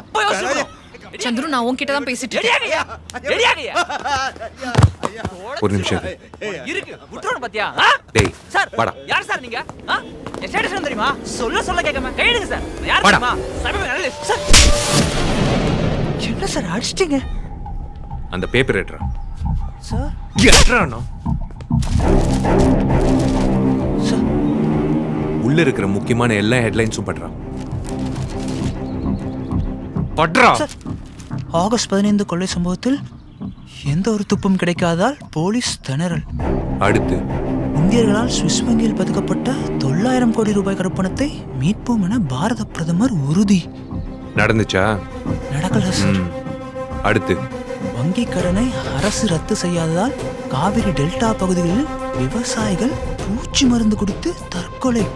அப்ப யோசிக்கணும். சந்துரு, நான் உன்கிட்ட தான் பேசிட்டு ரெடியாகயா ரெடியாகயா ஒரு நிமிஷம் இரு. இருக்கு விட்டுறணும் பாத்தியா? டேய் சார் வாடா. யார் சார் நீங்க? என் ஸ்டேட்டஸ் தெரியுமா? சொல்ல கேட்காம கையெடுங்க சார். யார் வாடா. தெரியுமா? சமீப நல்ல சார். என்ன சார் அடிச்சிட்டீங்க? அந்த பேப்பர் எடுறா. சார் எடுறானோ. சார் உள்ள இருக்கிற முக்கியமான எல்லா ஹெட்லைன்ஸும் பண்றா. பட்றா. சார் ஆகஸ்ட் 15 கொள்ளை சம்பவத்தில் எந்த ஒரு துப்பும் கிடைக்காதால் போலீஸ் திணறல். அடுத்து இந்தியர்களால் சுவிஸ் வங்கியில் பதுக்கப்பட்ட 900 கோடி ரூபாய் கருப்பணத்தை மீட்போம் என பாரத பிரதமர் உறுதி. நடந்துச்சா? நடக்கல சார். அடுத்து வங்கி கடனை அரசு ரத்து செய்யாததால் காவிரி டெல்டா பகுதிகளில் விவசாயிகள் பூச்சி மருந்து கொடுத்து தற்கொலை.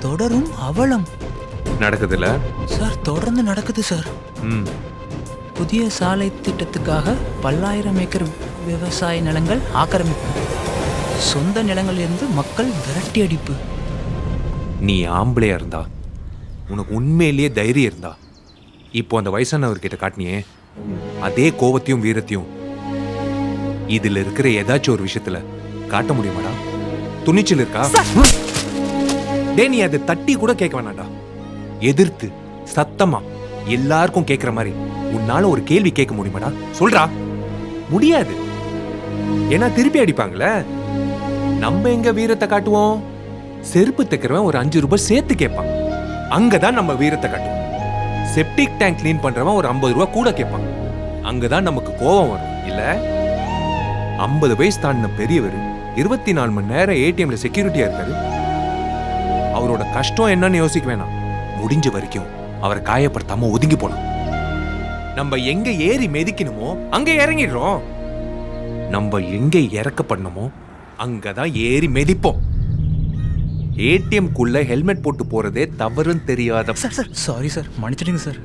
தொடரும் அவலம். நடக்குதுல? சார் தொடர்ந்து நடக்குது சார். ம். புதிய சாலை திட்டத்துக்காக பல்லாயிரம் ஏக்கர் விவசாய நிலங்கள் ஆக்கிரமிப்பு. சொந்த நிலங்களிலிருந்து மக்கள் விரட்டி அடிப்பு. நீ ஆம்பளையா இருந்தா, உனக்கு உண்மையிலேயே தைரியம் இருந்தா, இப்போ அந்த வயசானவர்கிட்ட காட்டினியே அதே கோவத்தையும் வீரத்தையும் இதுல இருக்கிற ஏதாச்சும் ஒரு விஷயத்துல காட்ட முடியுமாடா? துணிச்சல் இருக்கா? டே, நீ அதை தட்டி கூட கேட்க வேணாண்டா. எதிர்த்து சத்தமா எல்லாருக்கும் கேட்கிற மாதிரி உன்னால ஒரு கேள்வி கேட்க முடியுமாடா? சொல்றா. முடியாது. ஏன்னா திருப்பி அடிப்பாங்களே. நம்ம எங்க வீரத்தை காட்டுவோம்? செருப்பு தைக்கிறவன் ஒரு 5 ரூபாய் சேர்த்து கேட்பான். அங்கதான் நம்ம வீரத்தை காட்டுவோம். செப்டிக் டேங்க் கிளீன் பண்றவன் ஒரு 50 ரூபாய் கூட கேட்பான். அங்கதான் நமக்கு கோபம் வரும். இல்ல 50 வயசு தாண்டின பெரியவர் 24 மணி நேரம் ஏடிஎம்ல செக்யூரிட்டியா இருக்காரு. அவரோட கஷ்டம் என்னன்னு யோசிக்க வேணாம். முடிஞ்ச வரைக்கும் அவரை காயப்படுத்தாம ஒதுங்கி போலாம். நம்ம எங்க ஏறி மிதிக்கணுமோ அங்க இறங்கிடுறோம். நம்ம எங்க இறக்கப்படணுமோ அங்கதான் ஏறி மிதிப்போம். ஏடிஎம் குள்ள ஹெல்மெட் போட்டு போறதே தவறுன்னு தெரியாத. சார் சார் சாரி சார், மன்னிச்சிடுங்க சார்.